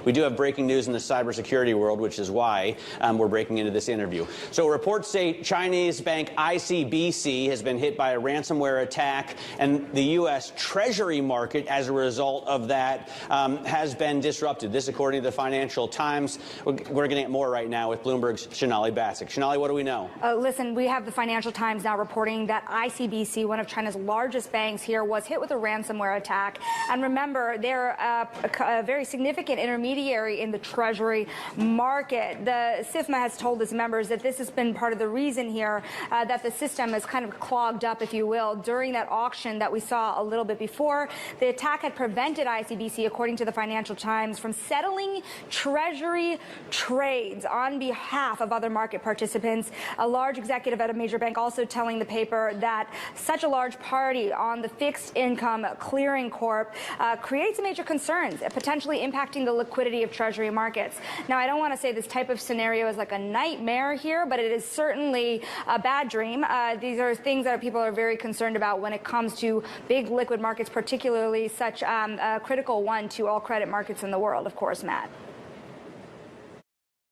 We do have breaking news in the cybersecurity world, which is why we're breaking into this interview. So reports say Chinese bank ICBC has been hit by a ransomware attack, and the U.S. Treasury market, as a result of that, has been disrupted. This, according to the Financial Times. We're getting at more right now with Bloomberg's Shonali Bassick. Shonali, what do we know? Listen, we have the Financial Times now reporting that ICBC, one of China's largest banks here, was hit with a ransomware attack. And remember, they're a very significant intermediary in the Treasury market. The SIFMA has told its members that this has been part of the reason here that the system is kind of clogged up, if you will, during that auction that we saw a little bit before. The attack had prevented ICBC, according to the Financial Times, from settling Treasury trades on behalf of other market participants. A large executive at a major bank also telling the paper that such a large party on the fixed income clearing corp creates major concerns, potentially impacting the liquidity of Treasury markets. Now, I don't want to say this type of scenario is like a nightmare here, but it is certainly a bad dream. These are things that people are very concerned about when it comes to big liquid markets, particularly such a critical one to all credit markets in the world, of course, Matt.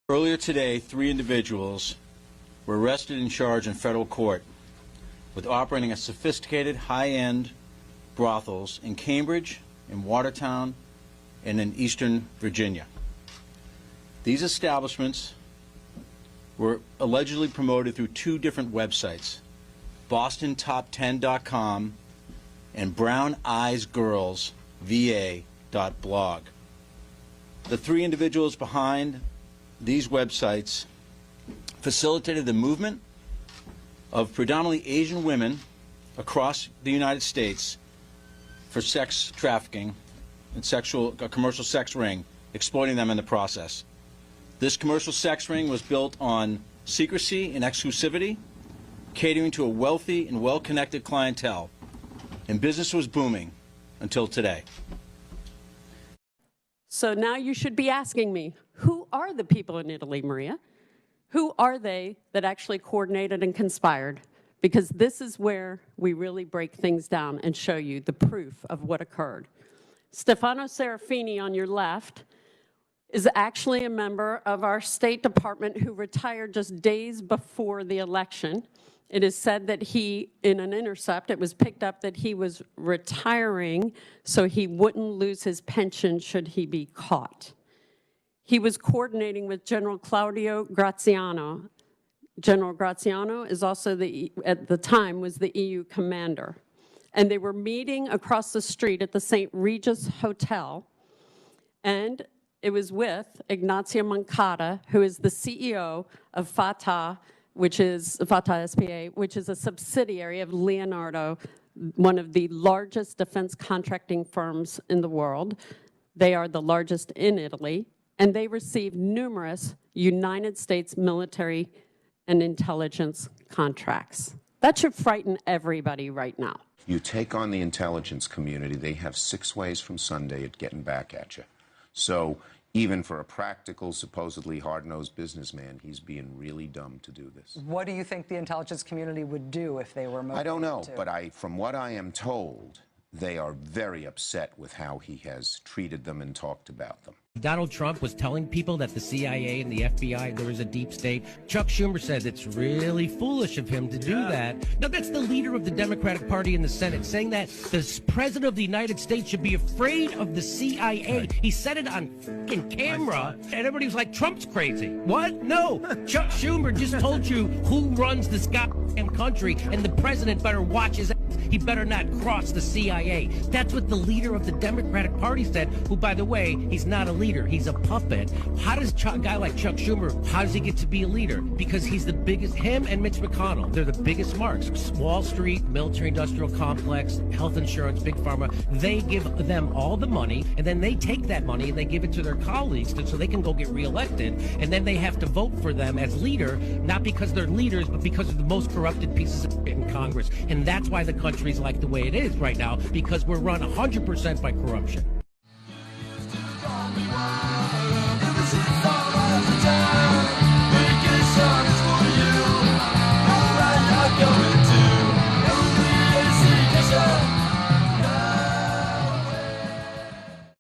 Earlier today, 3 individuals were arrested and charged in federal court with operating a sophisticated, high-end brothels in Cambridge, in Watertown, and in Eastern Virginia. These establishments were allegedly promoted through 2 different websites, BostonTop10.com and BrownEyesGirlsVA.blog. The 3 individuals behind these websites facilitated the movement of predominantly Asian women across the United States for sex trafficking and a commercial sex ring, exploiting them in the process. This commercial sex ring was built on secrecy and exclusivity, catering to a wealthy and well-connected clientele, and business was booming until today. So now you should be asking me, who are the people in Italy, Maria? Who are they that actually coordinated and conspired? Because this is where we really break things down and show you the proof of what occurred. Stefano Serafini on your left is actually a member of our State Department who retired just days before the election. It is said that he, in an intercept, it was picked up that he was retiring so he wouldn't lose his pension should he be caught. He was coordinating with General Claudio Graziano. General Graziano is also, at the time, was the EU commander. And they were meeting across the street at the St. Regis Hotel, and it was with Ignazio Moncada, who is the CEO of Fatah, which is Fatah SPA, which is a subsidiary of Leonardo, one of the largest defense contracting firms in the world. They are the largest in Italy, and they receive numerous United States military and intelligence contracts. That should frighten everybody right now. You take on the intelligence community, they have 6 ways from Sunday at getting back at you. So even for a practical, supposedly hard-nosed businessman, he's being really dumb to do this. What do you think the intelligence community would do if they were motivated? I don't know, but from what I am told, they are very upset with how he has treated them and talked about them. Donald Trump was telling people that the CIA and the FBI, there was a deep state. Chuck Schumer said it's really foolish of him to do that. Now, that's the leader of the Democratic Party in the Senate saying that the President of the United States should be afraid of the CIA. Right. He said it on fucking camera, and everybody was like, Trump's crazy. What? No. Chuck Schumer just told you who runs this goddamn country, and the president better watch his ass. He better not cross the CIA. That's what the leader of the Democratic Party said, who, by the way, he's not a leader. He's a puppet. How does a guy like Chuck Schumer, how does he get to be a leader? Because he's the biggest, him and Mitch McConnell, they're the biggest marks. Wall Street, military-industrial complex, health insurance, big pharma, they give them all the money, and then they take that money and they give it to their colleagues so they can go get reelected, and then they have to vote for them as leader, not because they're leaders, but because of the most corrupted pieces of shit in Congress. And that's why the country's like the way it is right now, because we're run 100% by corruption.